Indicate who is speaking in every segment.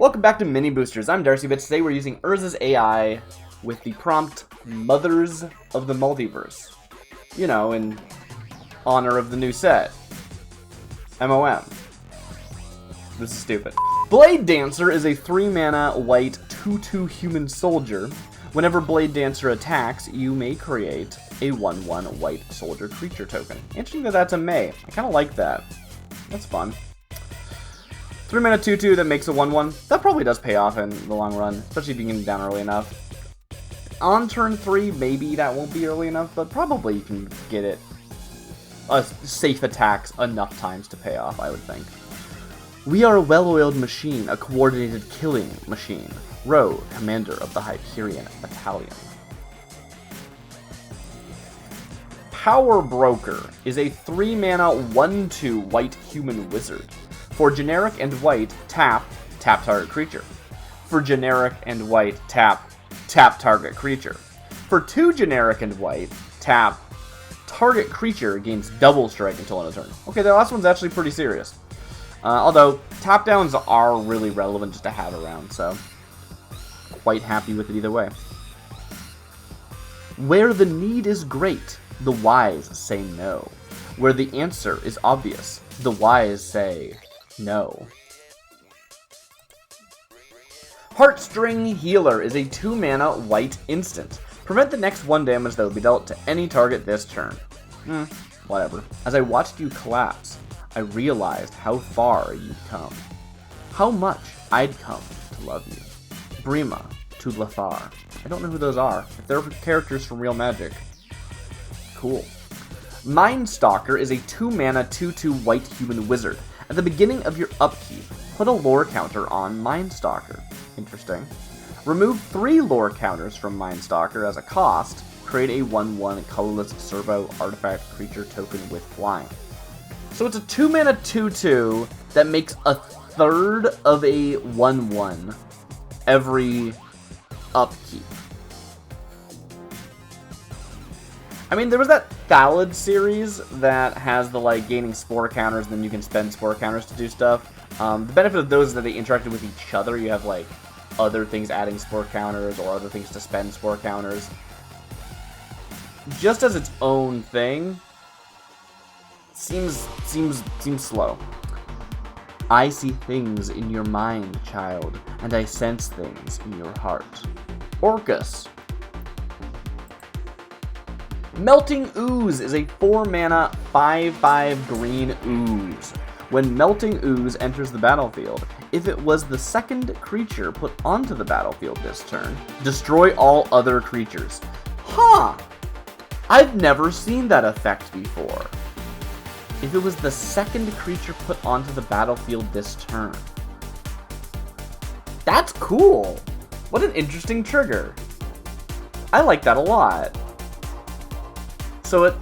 Speaker 1: Welcome back to Mini Boosters. I'm DarcyBits. Today we're using Urza's AI with the prompt Mothers of the Multiverse. You know, in honor of the new set. MOM. This is stupid. Blade Dancer is a 3-mana white 2/2 human soldier. Whenever Blade Dancer attacks, you may create a 1/1 white soldier creature token. Interesting that that's a May. I kind of like that. That's fun. 3-mana 2/2 that makes a 1/1. That probably does pay off in the long run, especially if you can get down early enough. On turn 3, maybe that won't be early enough, but probably you can get it safe attacks enough times to pay off, I would think. We are a well-oiled machine, a coordinated killing machine. Ro, commander of the Hyperion Battalion. Power Broker is a 3-mana 1/2 white human wizard. For generic and white, tap target creature. For generic and white, tap target creature. For 2 generic and white, tap target creature gains double strike until end of turn. Okay, the last one's actually pretty serious. Although, tap downs are really relevant just to have around, so quite happy with it either way. Where the need is great, the wise say no. Where the answer is obvious, the wise say no. Heartstring Healer is a 2-mana white instant. Prevent the next 1 damage that would be dealt to any target this turn. Whatever. As I watched you collapse, I realized how far you'd come. How much I'd come to love you. Brima to Lethar. I don't know who those are. If they're characters from Real Magic. Cool. Mindstalker is a 2-mana 2/2 white human wizard. At the beginning of your upkeep, put a lore counter on Mindstalker. Interesting. Remove 3 lore counters from Mindstalker as a cost. Create a 1/1 colorless servo artifact creature token with flying. So it's a 2-mana 2/2 that makes a third of a 1/1 every upkeep. I mean, there was that Thallid series that has the, gaining spore counters, and then you can spend spore counters to do stuff. The benefit of those is that they interacted with each other. You have, other things adding spore counters, or other things to spend spore counters. Just as its own thing, seems slow. I see things in your mind, child, and I sense things in your heart. Orcus. Melting Ooze is a 4-mana 5/5 green ooze. When Melting Ooze enters the battlefield, if it was the second creature put onto the battlefield this turn, destroy all other creatures. Huh! I've never seen that effect before. If it was the second creature put onto the battlefield this turn. That's cool! What an interesting trigger. I like that a lot. So if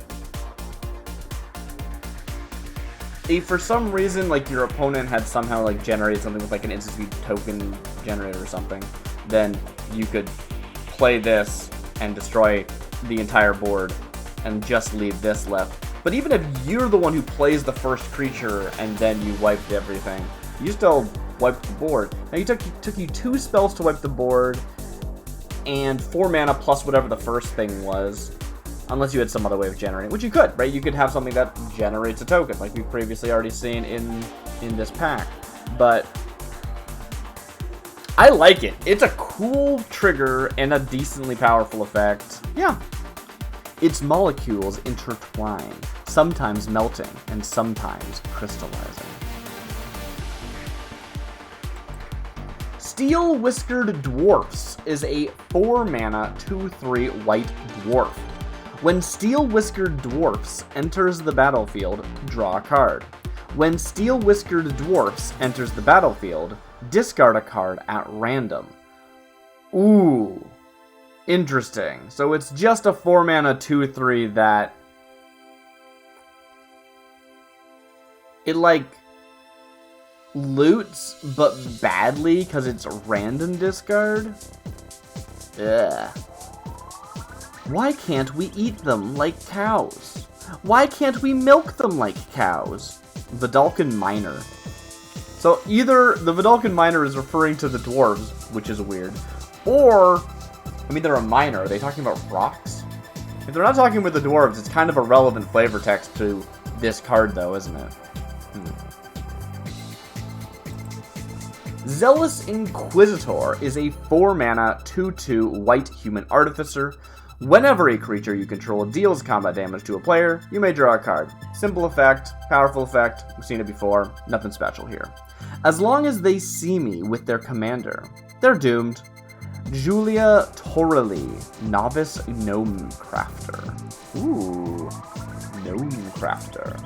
Speaker 1: for some reason, your opponent had somehow, generated something with, an instant speed token generator or something, then you could play this and destroy the entire board and just leave this left. But even if you're the one who plays the first creature and then you wiped everything, you still wiped the board. Now, it took you 2 spells to wipe the board and 4 mana plus whatever the first thing was. Unless you had some other way of generating, which you could, right? You could have something that generates a token, like we've previously already seen in this pack. But I like it. It's a cool trigger and a decently powerful effect. Yeah. Its molecules intertwine, sometimes melting and sometimes crystallizing. Steel Whiskered Dwarfs is a 4-mana 2/3 white dwarf. When Steel Whiskered Dwarfs enters the battlefield, draw a card. When Steel Whiskered Dwarfs enters the battlefield, discard a card at random. Ooh. Interesting. So it's just a 4-mana 2/3 that it, loots, but badly because it's random discard? Ugh. Why can't we eat them like cows? Why can't we milk them like cows? Vidalcan Miner. So either the Vidalcan Miner is referring to the dwarves, which is weird, or, I mean, they're a miner. Are they talking about rocks? If they're not talking about the dwarves, it's kind of a relevant flavor text to this card, though, isn't it? Zealous Inquisitor is a 4-mana, 2/2 white human artificer. Whenever a creature you control deals combat damage to a player, you may draw a card. Simple effect, powerful effect, we've seen it before, nothing special here. As long as they see me with their commander, they're doomed. Julia Torelli, Novice Gnome Crafter. Ooh, Gnome Crafter.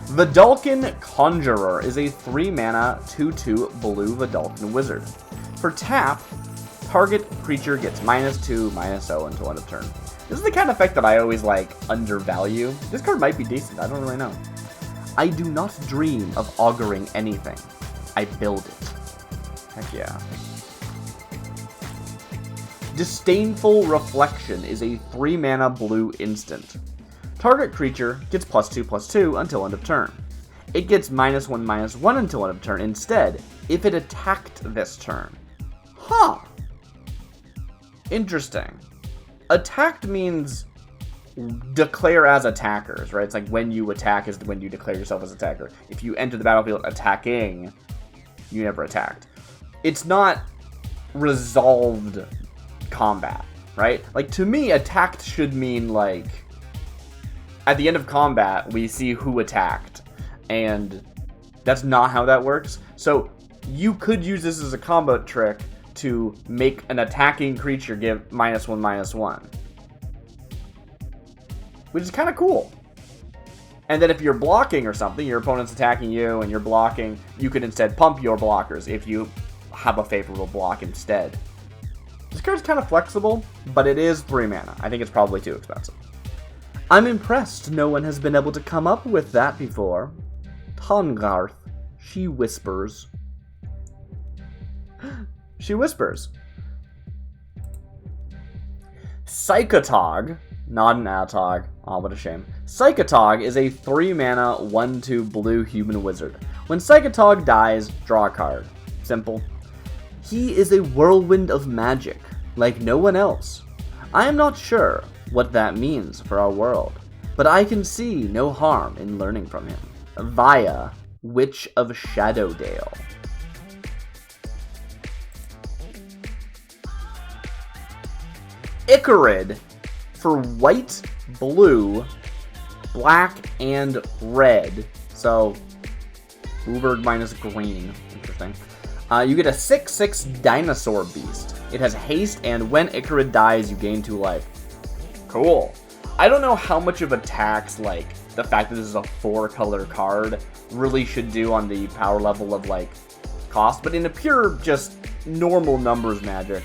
Speaker 1: Vidalcan Conjurer is a 3-mana, 2/2 blue Vidalcan wizard. For tap, target creature gets -2, -0 until end of turn. This is the kind of effect that I always, undervalue. This card might be decent, I don't really know. I do not dream of auguring anything. I build it. Heck yeah. Disdainful Reflection is a 3-mana blue instant. Target creature gets +2/+2 until end of turn. It gets -1/-1 until end of turn instead, if it attacked this turn. Huh. Interesting. Attacked means declare as attackers, right? It's like when you attack is when you declare yourself as attacker. If you enter the battlefield attacking, you never attacked. It's not resolved combat, right? Like, to me, attacked should mean, at the end of combat, we see who attacked, and that's not how that works. So you could use this as a combo trick to make an attacking creature give -1/-1, which is kind of cool. And then if you're blocking or something, your opponent's attacking you and you're blocking, you could instead pump your blockers if you have a favorable block instead. This card's kind of flexible, but it is 3 mana. I think it's probably too expensive. I'm impressed no one has been able to come up with that before. Tongarth, she whispers. She whispers. Psychotog, not an Atog. Oh, what a shame. Psychotog is a 3-mana, 1/2 blue human wizard. When Psychotog dies, draw a card. Simple. He is a whirlwind of magic, like no one else. I am not sure what that means for our world, but I can see no harm in learning from him. Via, Witch of Shadowdale. Icarid, for white, blue, black, and red. So, bluebird minus green. Interesting. You get a 6/6 dinosaur beast. It has haste, and when Icarid dies, you gain 2 life. Cool. I don't know how much of a tax, the fact that this is a 4-color card really should do on the power level of, cost, but in a pure, just normal numbers magic,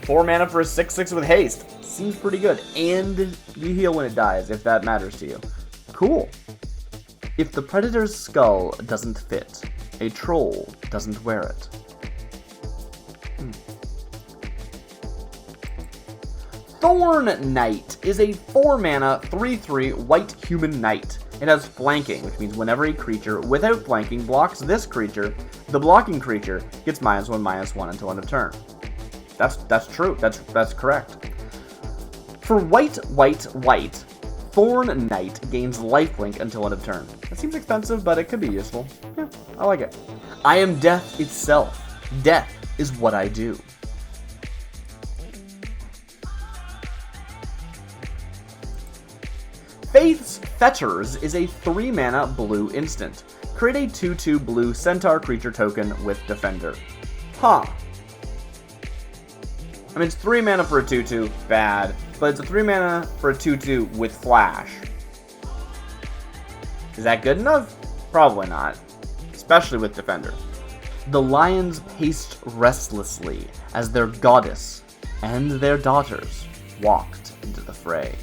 Speaker 1: 4 mana for a 6/6 with haste seems pretty good, and you heal when it dies, if that matters to you. Cool. If the Predator's skull doesn't fit, a troll doesn't wear it. Thorn Knight is a 4-mana, 3/3 white human knight. It has flanking, which means whenever a creature without flanking blocks this creature, the blocking creature gets -1/-1 until end of turn. That's true. That's correct. For white, Thorn Knight gains lifelink until end of turn. That seems expensive, but it could be useful. Yeah, I like it. I am death itself. Death is what I do. Faith's Fetters is a 3-mana blue instant. Create a 2/2 blue centaur creature token with Defender. Huh. I mean, it's 3 mana for a 2/2, bad, but it's a 3 mana for a 2/2 with Flash. Is that good enough? Probably not, especially with Defender. The lions paced restlessly as their goddess and their daughters walked into the fray.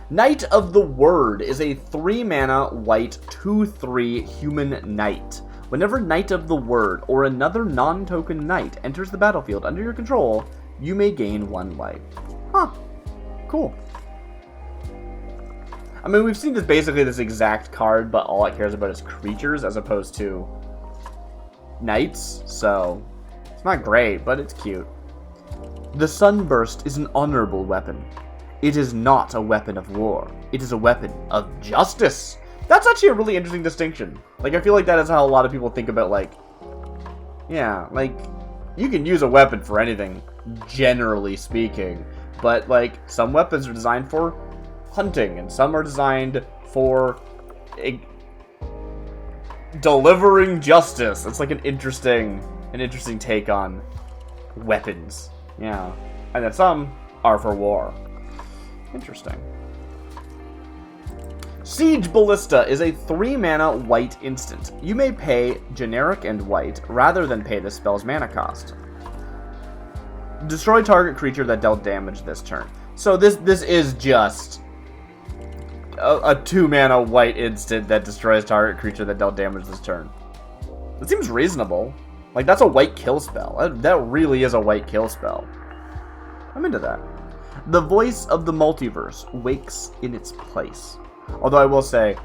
Speaker 1: Knight of the Word is a 3-mana white 2/3 human knight. Whenever Knight of the Word or another non-token knight enters the battlefield under your control, you may gain 1 life. Huh. Cool. I mean, we've seen this basically this exact card, but all it cares about is creatures as opposed to knights, so it's not great, but it's cute. The Sunburst is an honorable weapon. It is not a weapon of war. It is a weapon of justice. That's actually a really interesting distinction. Like, I feel like that is how a lot of people think about, like, yeah, like, you can use a weapon for anything, generally speaking, but, like, some weapons are designed for hunting, and some are designed for delivering justice. It's like an interesting take on weapons. Yeah. And then some are for war. Interesting. Siege Ballista is a 3-mana white instant. You may pay generic and white rather than pay the spell's mana cost. Destroy target creature that dealt damage this turn. So this is just a 2-mana white instant that destroys target creature that dealt damage this turn. That seems reasonable. Like, that's a white kill spell. That really is a white kill spell. I'm into that. The voice of the multiverse wakes in its place. Although I will say,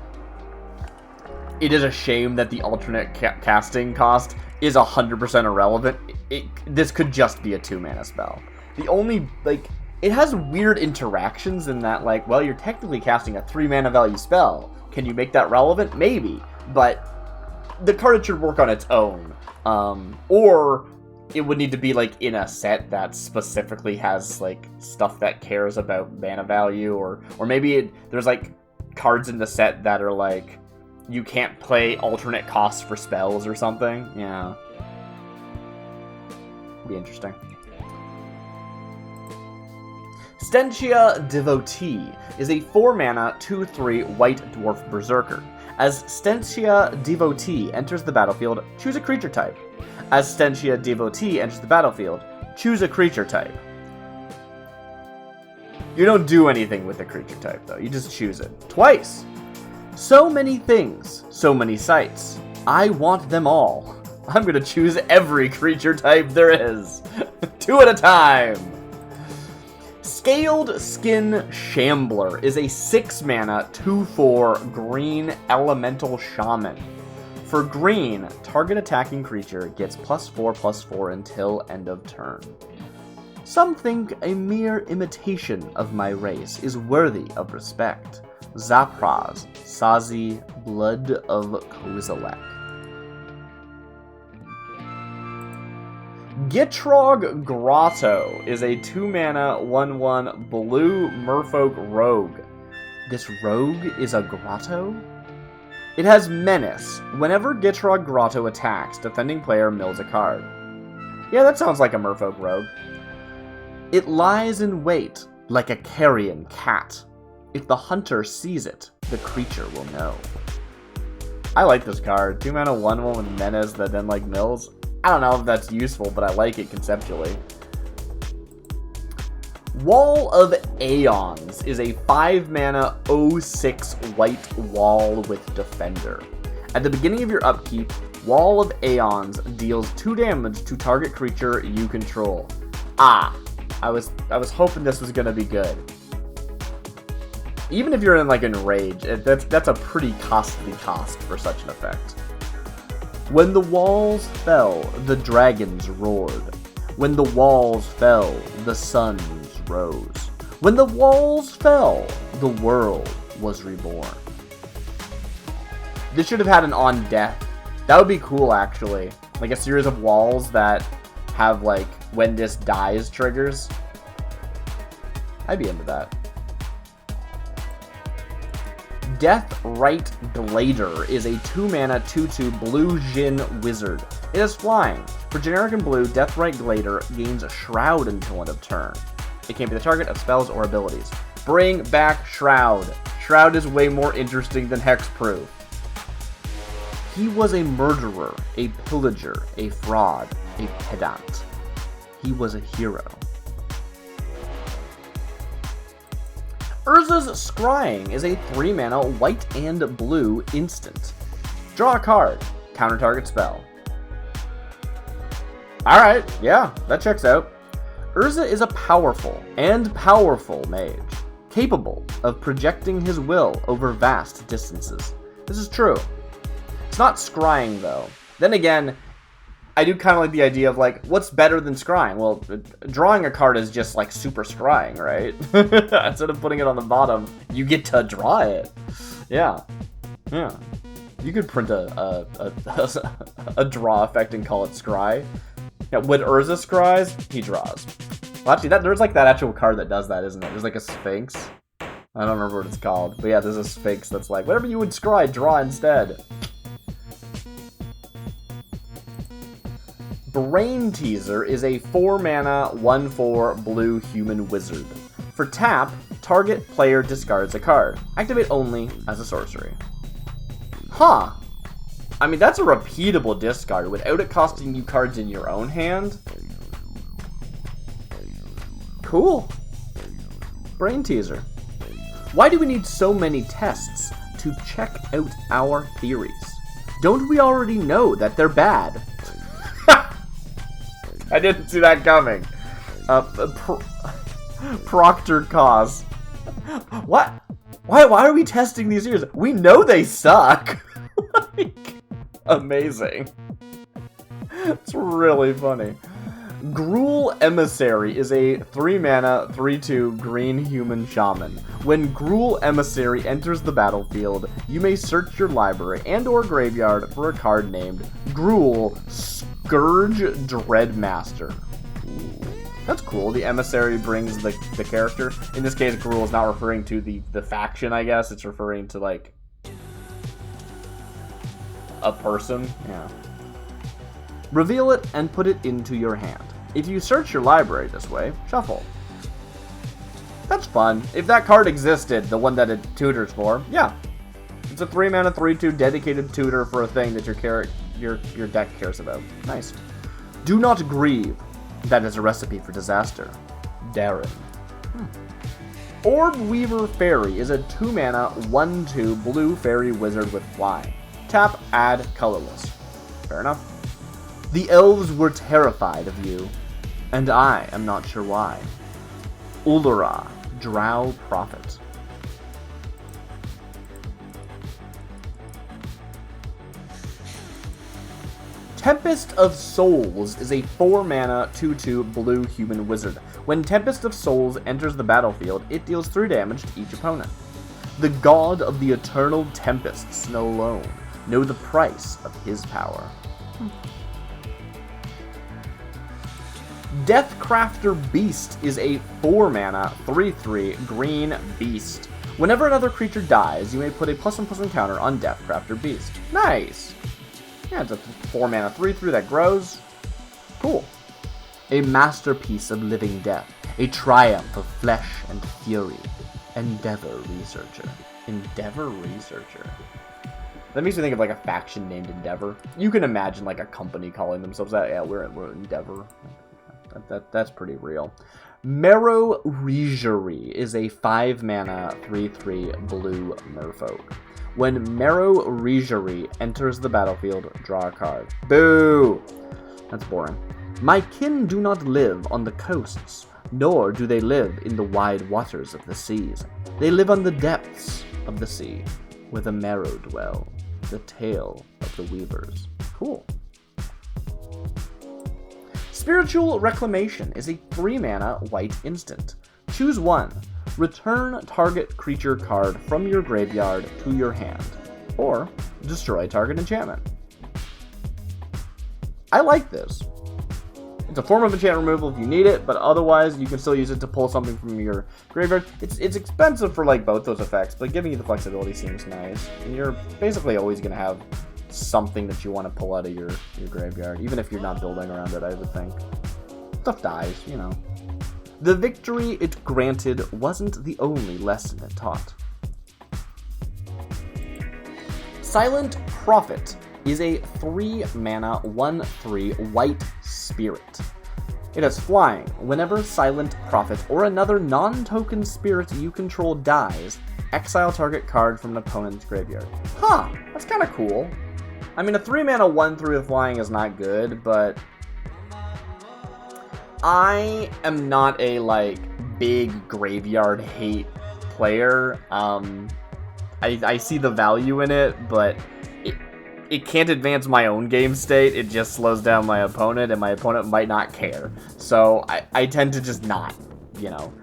Speaker 1: it is a shame that the alternate casting cost is 100% irrelevant. This could just be a 2-mana spell. The only, like, it has weird interactions in that, like, well, you're technically casting a 3-mana value spell. Can you make that relevant? Maybe. But the card should work on its own. Or it would need to be, like, in a set that specifically has, like, stuff that cares about mana value. Or maybe there's, like, cards in the set that are, like, you can't play alternate costs for spells or something. Yeah. Be interesting. Stentia Devotee is a 4-mana, 2/3 white dwarf berserker. As Stentia Devotee enters the battlefield, choose a creature type. As Stentia Devotee enters the battlefield, choose a creature type. You don't do anything with the creature type, though. You just choose it. Twice! So many things, so many sights. I want them all. I'm gonna choose every creature type there is. 2 at a time! Scaled Skin Shambler is a 6-mana, 2/4 green elemental shaman. For green, target attacking creature gets +4/+4 until end of turn. Some think a mere imitation of my race is worthy of respect. Zapraz, Sazi, Blood of Kozilek. Gitrog Grotto is a 2-mana, 1/1 blue merfolk rogue. This rogue is a grotto? It has Menace. Whenever Gitrog Grotto attacks, defending player mills a card. Yeah, that sounds like a merfolk rogue. It lies in wait, like a carrion cat. If the hunter sees it, the creature will know. I like this card. 2-mana, 1/1 with Menace that then, like, mills. I don't know if that's useful, but I like it conceptually. Wall of Aeons is a 5-mana, 0/6 white wall with Defender. At the beginning of your upkeep, Wall of Aeons deals 2 damage to target creature you control. Ah, I was hoping this was gonna be good. Even if you're in, like, Enrage, that's a pretty costly cost for such an effect. When the walls fell, the dragons roared. When the walls fell, the suns rose. When the walls fell, the world was reborn. This should have had an on death. That would be cool, actually. Like a series of walls that have, like, when this dies triggers. I'd be into that. Deathrite Glader is a 2-mana, 2/2 blue Djinn wizard. It has flying. For generic and blue, Deathrite Glader gains Shroud until end of turn. It can't be the target of spells or abilities. Bring back Shroud. Shroud is way more interesting than Hexproof. He was a murderer, a pillager, a fraud, a pedant. He was a hero. Urza's Scrying is a 3-mana white and blue instant. Draw a card. Counter target spell. Alright, yeah, that checks out. Urza is a powerful mage. capable of projecting his will over vast distances. This is true. It's not scrying, though. Then again, I do kind of like the idea of, like, what's better than scrying? Well, drawing a card is just, like, super scrying, right? Instead of putting it on the bottom, you get to draw it. Yeah. Yeah. You could print a draw effect and call it scry. Yeah, when Urza scries, he draws. Well, actually, there's like that actual card that does that, isn't it? There's like a Sphinx. I don't remember what it's called. But yeah, there's a Sphinx that's like, whatever you would scry, draw instead. Brain Teaser is a 4-mana, 1/4 blue human wizard. For tap, target player discards a card. Activate only as a sorcery. Huh. I mean, that's a repeatable discard without it costing you cards in your own hand. Cool. Brain Teaser. Why do we need so many tests to check out our theories? Don't we already know that they're bad? I didn't see that coming. Proctor Cause. What? Why are we testing these theories? We know they suck. Like, amazing. It's really funny. Gruul Emissary is a 3-mana, 3/2 green human shaman. When Gruul Emissary enters the battlefield, you may search your library and or graveyard for a card named Gruul Scourge Dreadmaster. That's cool. The Emissary brings the character. In this case, Gruul is not referring to the faction, I guess. It's referring to, like, a person. Yeah. Reveal it and put it into your hand. If you search your library this way, shuffle. That's fun. If that card existed, the one that it tutors for, yeah. It's a 3-mana, 3/2 dedicated tutor for a thing that your deck cares about. Nice. Do not grieve. That is a recipe for disaster. Darren. Orb Weaver Fairy is a 2-mana, 1/2 blue fairy wizard with flying. Tap, add, colorless. Fair enough. The elves were terrified of you, and I am not sure why. Ulura, Drow Prophet. Tempest of Souls is a 4-mana, 2/2 blue human wizard. When Tempest of Souls enters the battlefield, it deals 3 damage to each opponent. The god of the eternal tempests alone know the price of his power. Deathcrafter Beast is a 4-mana, 3/3 green beast. Whenever another creature dies, you may put a +1/+1 counter on Deathcrafter Beast. Nice! Yeah, it's a 4-mana, 3/3 that grows. Cool. A masterpiece of living death. A triumph of flesh and fury. Endeavor Researcher. Endeavor Researcher. That makes me think of, like, a faction named Endeavor. You can imagine, like, a company calling themselves that. Yeah, we're Endeavor. That's pretty real. Marrow Regerie is a 5-mana, 3/3 blue merfolk. When Marrow Regerie enters the battlefield, draw a card. Boo! That's boring. My kin do not live on the coasts, nor do they live in the wide waters of the seas. They live on the depths of the sea, where the marrow dwell, the tale of the weavers. Cool. Spiritual Reclamation is a 3-mana white instant. Choose one. Return target creature card from your graveyard to your hand, or destroy target enchantment. I like this. It's a form of enchantment removal if you need it, but otherwise you can still use it to pull something from your graveyard. It's expensive for, like, both those effects, but giving you the flexibility seems nice. And you're basically always going to have something that you want to pull out of your graveyard, even if you're not building around it, I would think. Stuff dies, you know. The victory it granted wasn't the only lesson it taught. Silent Prophet is a 3-mana, 1/3 white spirit. It has flying. Whenever Silent Prophet or another non-token spirit you control dies, exile target card from an opponent's graveyard. Huh, that's kind of cool. I mean, a 3-mana 1/3 with flying is not good, but I am not a, like, big graveyard hate player, I see the value in it, but it can't advance my own game state. It just slows down my opponent, and my opponent might not care. So I tend to just not, you know.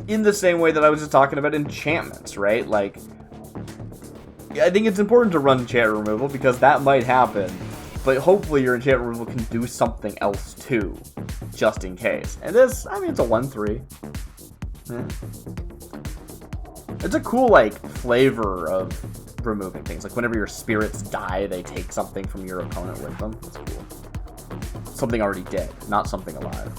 Speaker 1: In the same way that I was just talking about enchantments, right? Like, I think it's important to run enchantment removal because that might happen, but hopefully your enchantment removal can do something else too, just in case. And this, I mean, it's a 1/3. Yeah. It's a cool, like, flavor of removing things. Like, whenever your spirits die, they take something from your opponent with them. That's cool. Something already dead, not something alive.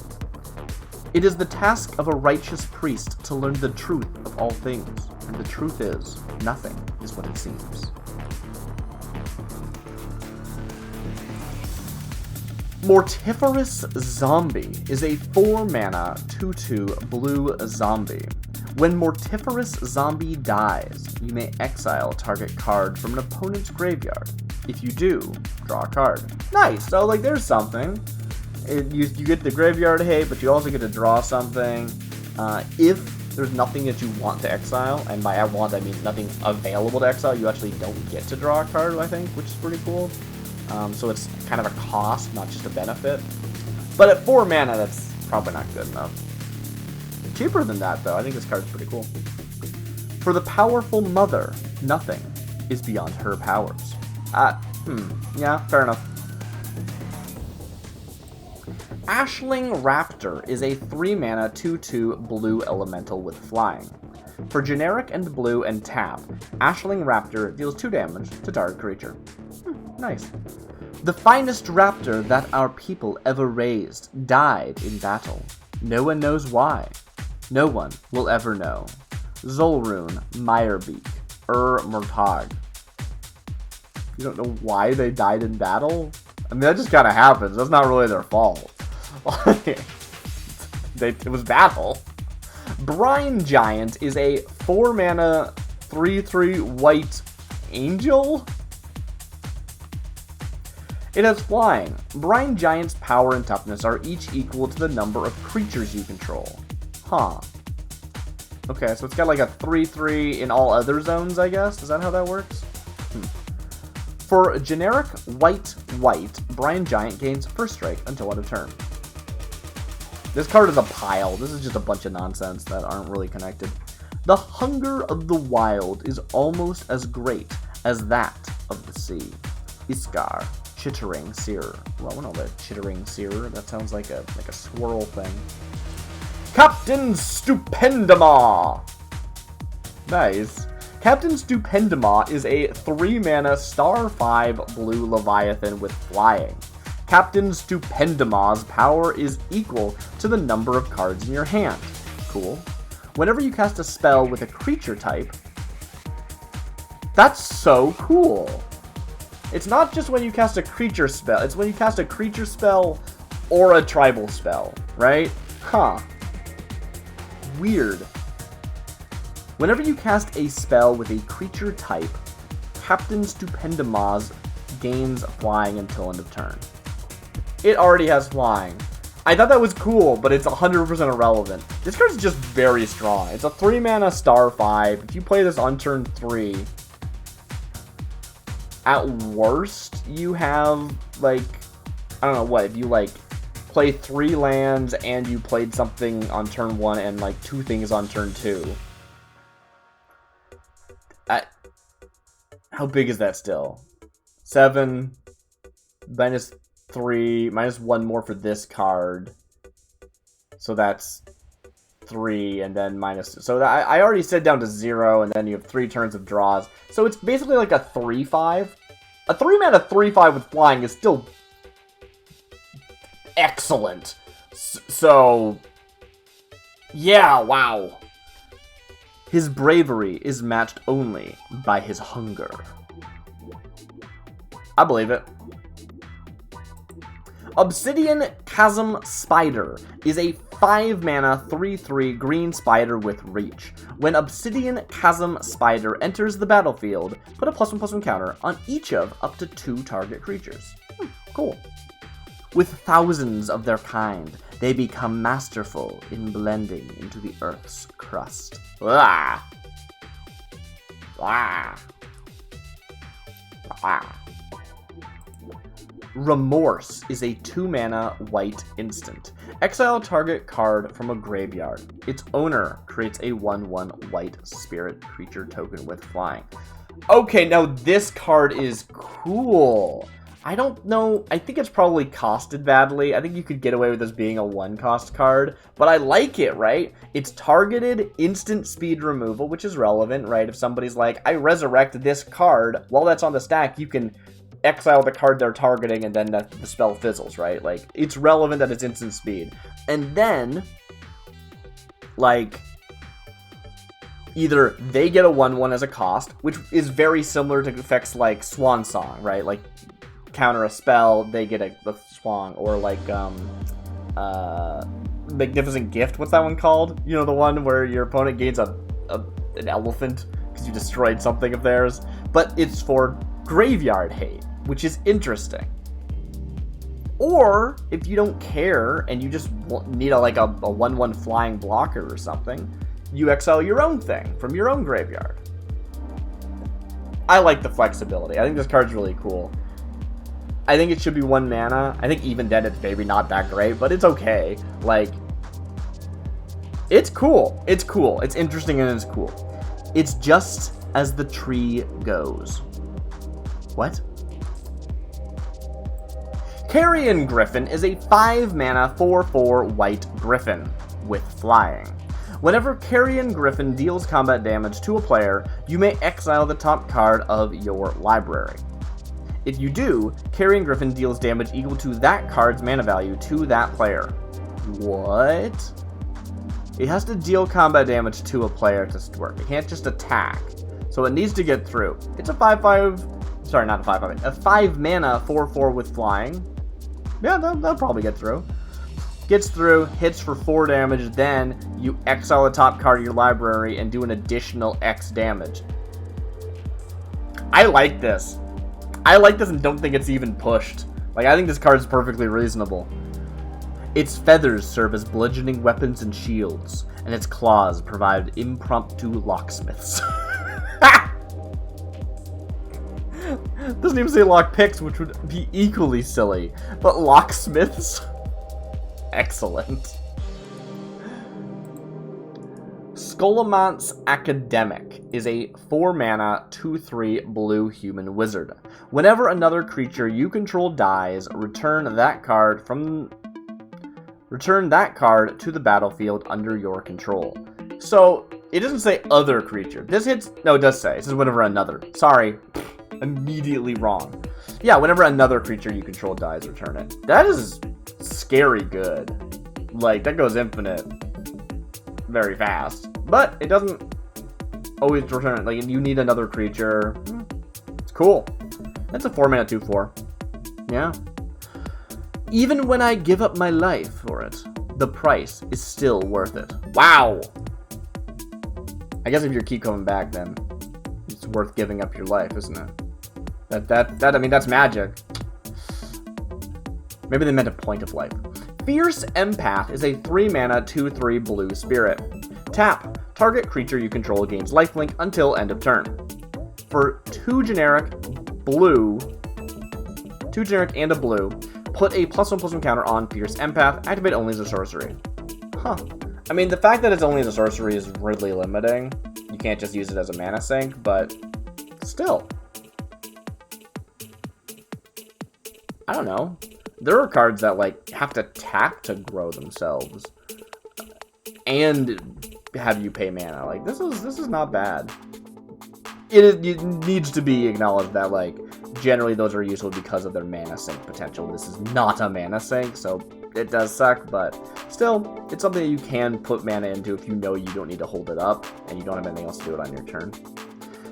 Speaker 1: It is the task of a righteous priest to learn the truth of all things, and the truth is, nothing is what it seems. Mortiferous Zombie is a 4-mana 2/2 blue zombie. When Mortiferous Zombie dies, you may exile target card from an opponent's graveyard. If you do, draw a card. Nice! So, like, there's something. You get the graveyard hate, but you also get to draw something. If there's nothing that you want to exile, and by I want I mean nothing available to exile, you actually don't get to draw a card, I think, which is pretty cool. So it's kind of a cost, not just a benefit. But at 4 mana, that's probably not good enough. Cheaper than that, though. I think this card's pretty cool. For the powerful mother, nothing is beyond her powers. Yeah, fair enough. Ashling Raptor is a 3-mana 2/2 blue elemental with flying. For generic and blue and tap, Ashling Raptor deals 2 damage to target creature. Nice. The finest raptor that our people ever raised died in battle. No one knows why. No one will ever know. Zolrun Meyerbeak, Murtag. You don't know why they died in battle? I mean, that just kind of happens. That's not really their fault. It was battle. Brine Giant is a 4-mana 3/3 white angel. It has flying. Brine Giant's power and toughness are each equal to the number of creatures you control. Huh. Okay, so it's got like a 3/3 in all other zones, I guess? Is that how that works? For a generic white, Brine Giant gains first strike until end of turn. This card is a pile. This is just a bunch of nonsense that aren't really connected. The hunger of the wild is almost as great as that of the sea. Iskar, Chittering Seer. Well, I don't know that Chittering Seer. That sounds like a swirl thing. Captain Stupendama! Nice. Captain Stupendama is a 3-mana star 5 blue Leviathan with flying. Captain Stupendama's power is equal to the number of cards in your hand. Cool. Whenever you cast a spell with a creature type, that's so cool. It's not just when you cast a creature spell, it's when you cast a creature spell or a tribal spell, right? Huh. Weird. Whenever you cast a spell with a creature type, Captain Stupendama's gains flying until end of turn. It already has flying. I thought that was cool, but it's 100% irrelevant. This card's just very strong. It's a 3-mana star 5. If you play this on turn 3, at worst, you have, like, I don't know what, if you, like, play 3 lands and you played something on turn 1 and, like, 2 things on turn 2. How big is that still? 7, minus 3, minus 1 more for this card. So that's 3, and then minus... So I already said down to 0, and then you have 3 turns of draws. So it's basically like a 3/5. A 3-mana 3/5 with flying is still excellent. So... yeah, wow. His bravery is matched only by his hunger. I believe it. Obsidian Chasm Spider is a 5-mana 3/3 green spider with reach. When Obsidian Chasm Spider enters the battlefield, put a +1/+1 counter on each of up to 2 target creatures. Cool. With thousands of their kind, They become masterful in blending into the Earth's crust. Ah. Ah. Ah. Remorse is a 2-mana white instant. Exile target card from a graveyard. Its owner creates a 1/1 white spirit creature token with flying. Okay, now this card is cool. I don't know. I think it's probably costed badly. I think you could get away with this being a 1-cost card, but I like it, right? It's targeted instant speed removal, which is relevant, right? If somebody's like, I resurrect this card, while that's on the stack, you can exile the card they're targeting and then the spell fizzles, right? Like, it's relevant that it's instant speed. And then, like, either they get a 1/1 as a cost, which is very similar to effects like Swan Song, right? Like, counter a spell, they get a swan, or like, Magnificent Gift, what's that one called? You know, the one where your opponent gains an elephant because you destroyed something of theirs, but it's for graveyard hate, which is interesting. Or, if you don't care, and you just need a 1/1 flying blocker or something, you exile your own thing from your own graveyard. I like the flexibility. I think this card's really cool. I think it should be 1 mana. I think even then it's maybe not that great, but it's okay. Like, it's cool. It's cool. It's interesting and it's cool. It's just as the tree goes. What? Carrion Griffin is a 5-mana 4/4 white griffin with flying. Whenever Carrion Griffin deals combat damage to a player, you may exile the top card of your library. If you do, Carrion Griffin deals damage equal to that card's mana value to that player. What? It has to deal combat damage to a player to work. It can't just attack. So it needs to get through. It's a 5/5... Sorry, not a 5/5. A 5-mana 4/4 with flying. Yeah, that'll probably get through. Gets through, hits for 4 damage, then you exile the top card of your library and do an additional X damage. I like this. I like this and don't think it's even pushed. Like, I think this card is perfectly reasonable. Its feathers serve as bludgeoning weapons and shields, and its claws provide impromptu locksmiths. Doesn't even say lockpicks, which would be equally silly, but locksmiths? Excellent. Scholomance Academic is a 4-mana 2/3 blue human wizard. Whenever another creature you control dies, return that card to the battlefield under your control. So, it doesn't say other creature. This hits... No, it does say. It says whenever another. Sorry. Immediately wrong. Yeah, whenever another creature you control dies, return it. That is scary good. Like, that goes infinite very fast. But it doesn't always return it. Like, you need another creature. It's cool. That's a 4-mana 2/4. Yeah. Even when I give up my life for it, the price is still worth it. Wow! I guess if you keep coming back, then it's worth giving up your life, isn't it? I mean, that's magic. Maybe they meant a point of life. Fierce Empath is a 3-mana 2/3 blue spirit. Tap. Target creature you control gains lifelink until end of turn. For 2 generic and a blue, put a +1/+1 counter on Fierce Empath, activate only as a sorcery. Huh. I mean, the fact that it's only as a sorcery is really limiting. You can't just use it as a mana sink, but still. I don't know. There are cards that, like, have to tap to grow themselves and have you pay mana. Like, this is not bad. It needs to be acknowledged that, like, generally those are useful because of their mana sink potential. This is not a mana sink, so it does suck, but still, it's something that you can put mana into if you know you don't need to hold it up and you don't have anything else to do it on your turn.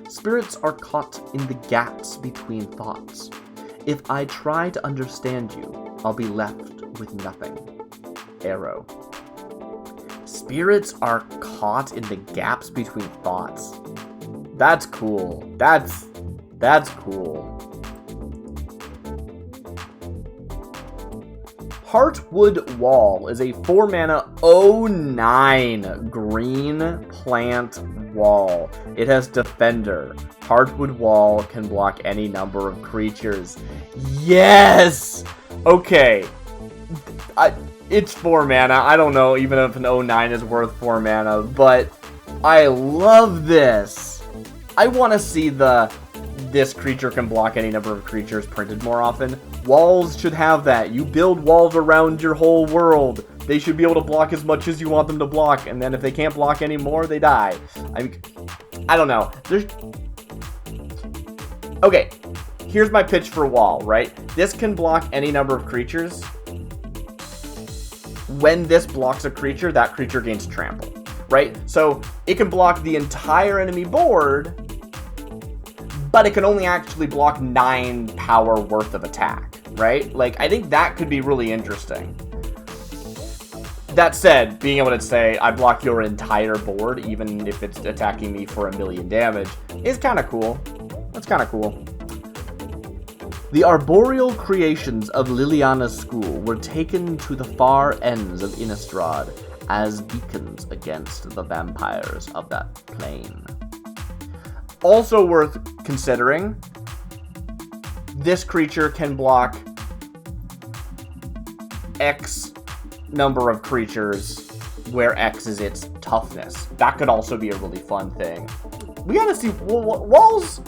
Speaker 1: Spirits are caught in the gaps between thoughts. If I try to understand you, I'll be left with nothing. Arrow. Spirits are caught in the gaps between thoughts. That's cool. That's cool. Heartwood Wall is a 4-mana 0/9 green plant wall. It has Defender. Heartwood Wall can block any number of creatures. Yes! Okay. It's 4 mana. I don't know even if an 0/9 is worth 4 mana, but I love this. I want to see this creature can block any number of creatures printed more often. Walls should have that. You build walls around your whole world. They should be able to block as much as you want them to block, and then if they can't block anymore, they die. I don't know. Okay, here's my pitch for Wall, right? This can block any number of creatures. When this blocks a creature, that creature gains trample, right? So it can block the entire enemy board, but it can only actually block 9 power worth of attack, right? Like, I think that could be really interesting. That said, being able to say, I block your entire board, even if it's attacking me for 1,000,000 damage, is kind of cool. That's kind of cool. The arboreal creations of Liliana's school were taken to the far ends of Innistrad as beacons against the vampires of that plane. Also worth considering, this creature can block X number of creatures where X is its toughness. That could also be a really fun thing. We gotta see walls.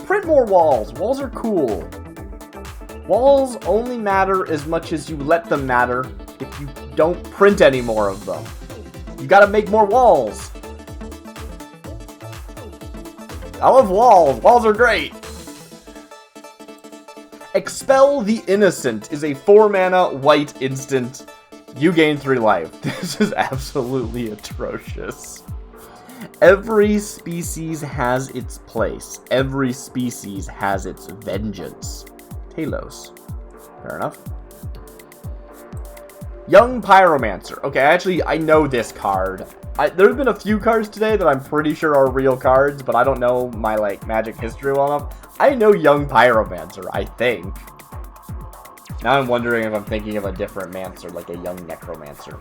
Speaker 1: Print more walls. Walls are cool. Walls only matter as much as you let them matter if you don't print any more of them. You gotta make more walls. I love walls. Walls are great. Expel the Innocent is a 4-mana white instant. You gain 3 life. This is absolutely atrocious. Every species has its place. Every species has its vengeance. Talos. Fair enough. Young Pyromancer. Okay, I know this card. There's been a few cards today that I'm pretty sure are real cards, but I don't know my, Magic history well enough. I know Young Pyromancer, I think. Now I'm wondering if I'm thinking of a different Mancer, like a Young Necromancer.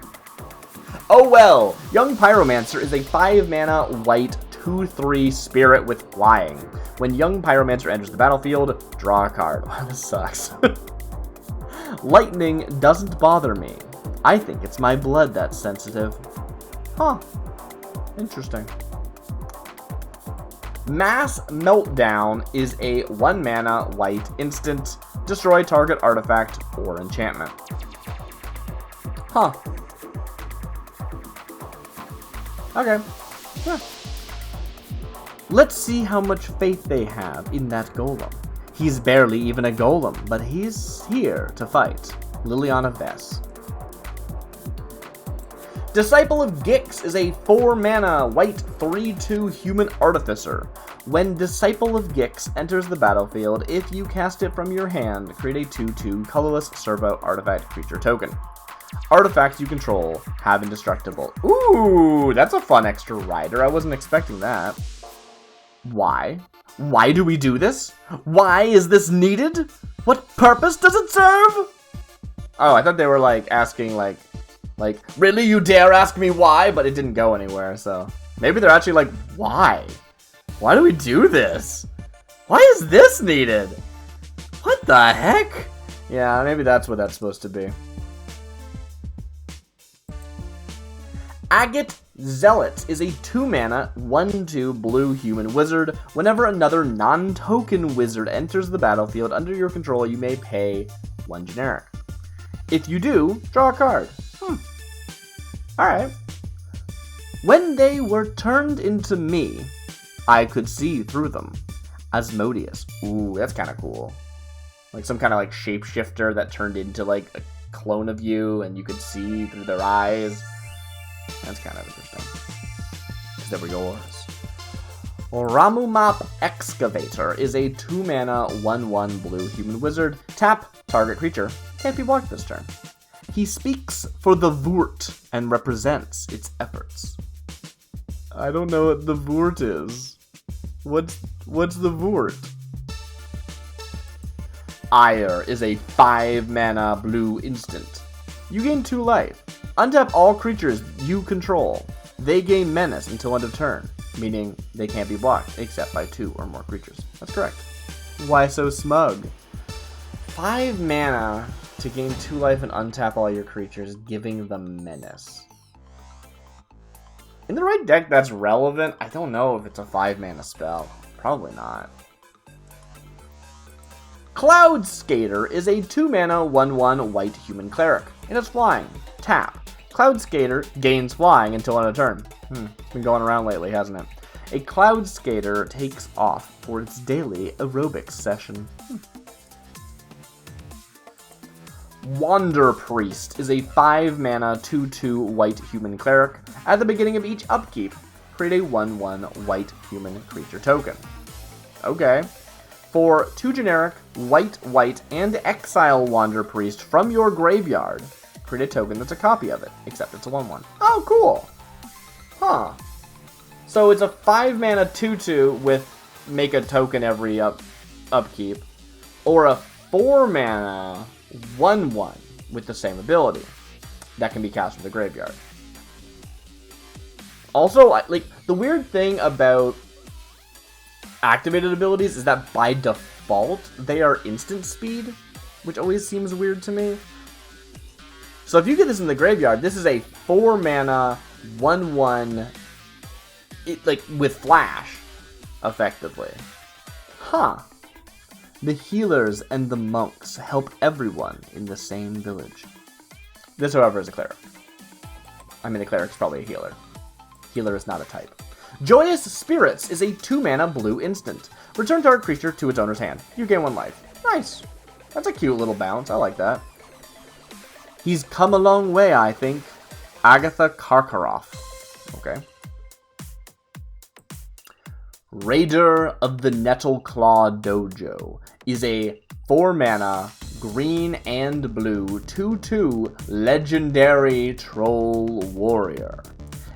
Speaker 1: Oh well! Young Pyromancer is a 5-mana white 2/3 spirit with flying. When Young Pyromancer enters the battlefield, draw a card. Wow, this sucks. Lightning doesn't bother me. I think it's my blood that's sensitive. Huh. Interesting. Mass Meltdown is a 1-mana white instant. Destroy target artifact or enchantment. Huh. Okay. Yeah. Let's see how much faith they have in that golem. He's barely even a golem, but he's here to fight. Liliana Vess. Disciple of Gix is a 4-mana white 3/2 human artificer. When Disciple of Gix enters the battlefield, if you cast it from your hand, create a 2/2 colorless servo artifact creature token. Artifacts you control have indestructible. Ooh, that's a fun extra rider. I wasn't expecting that. Why? Why do we do this? Why is this needed? What purpose does it serve? Oh, I thought they were asking really, you dare ask me why? But it didn't go anywhere, so maybe they're actually why? Why do we do this? Why is this needed? What the heck? Yeah, maybe that's what that's supposed to be. Agate Zealot is a 2-mana 1/2 blue human wizard. Whenever another non-token wizard enters the battlefield under your control, you may pay 1 generic. If you do, draw a card. Alright. When they were turned into me, I could see through them. Asmodeus. Ooh, that's kind of cool. Some kind of shapeshifter that turned into a clone of you and you could see through their eyes. That's kind of interesting. Because they were yours. Ramumap Excavator is a 2-mana 1/1 blue human wizard. Tap, target creature. Can't be blocked this turn. He speaks for the Vurt and represents its efforts. I don't know what the Vurt is. What's the Vurt? Ire is a 5 mana blue instant. You gain 2 life. Untap all creatures you control. They gain menace until end of turn, meaning they can't be blocked except by 2 or more creatures. That's correct. Why so smug? 5 mana to gain 2 life and untap all your creatures, giving them menace. In the right deck, that's relevant. I don't know if it's a 5 mana spell. Probably not. Cloud Skater is a 2 mana 1/1 white human cleric. It has flying. Tap. Cloud Skater gains flying until end of turn. Been going around lately, hasn't it? A Cloud Skater takes off for its daily aerobics session. Wander Priest is a 5 mana 2/2 white human cleric. At the beginning of each upkeep, create a 1/1 white human creature token. Okay. For 2 generic, white, and exile Wander Priest from your graveyard, create a token that's a copy of it, except it's a 1/1. Oh, cool! Huh. So it's a 5 mana 2/2 with make a token every upkeep, or a 4 mana 1/1 with the same ability that can be cast from the graveyard. Also, like, the weird thing about activated abilities is that by default they are instant speed, which always seems weird to me. So if you get this in the graveyard, this is a 4 mana 1/1, like with flash, effectively. Huh. The healers and the monks help everyone in the same village. This, however, is a cleric. I mean, the cleric's probably a healer. Healer is not a type. Joyous Spirits is a 2 mana blue instant. Return target creature to its owner's hand. You gain 1 life. Nice. That's a cute little bounce. I like that. He's come a long way, I think. Agatha Karkaroff. Okay. Raider of the Nettleclaw Dojo is a 4 mana green and blue 2/2 legendary troll warrior.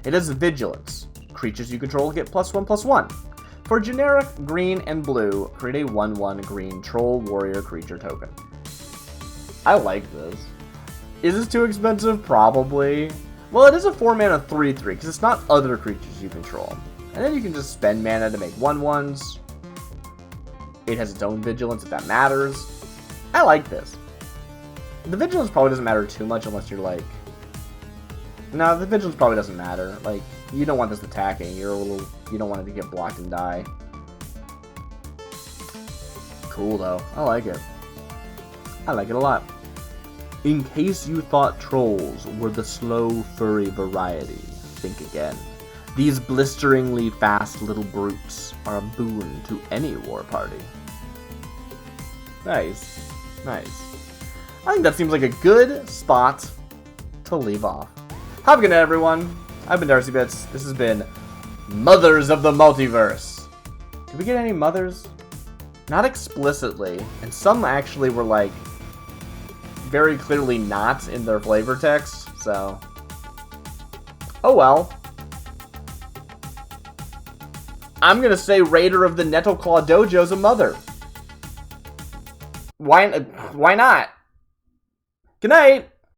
Speaker 1: It has vigilance. Creatures you control get +1/+1. For generic green and blue, create a 1/1 green troll warrior creature token. I like this. Is this too expensive? Probably. Well, it is a 4 mana 3/3 because it's not other creatures you control. And then you can just spend mana to make 1/1s. It has its own vigilance if that matters. I like this. The vigilance probably doesn't matter too much unless you're like... No, the vigilance probably doesn't matter. Like, you don't want this attacking. You don't want it to get blocked and die. Cool, though. I like it. I like it a lot. In case you thought trolls were the slow, furry variety, think again. These blisteringly fast little brutes are a boon to any war party. Nice. Nice. I think that seems like a good spot to leave off. Have a good night, everyone. I've been DarcyBits. This has been Mothers of the Multiverse. Did we get any mothers? Not explicitly. And some actually were, like, very clearly not in their flavor text, so... Oh well. I'm gonna say Raider of the Nettleclaw Dojo's a mother. Why not? Good night!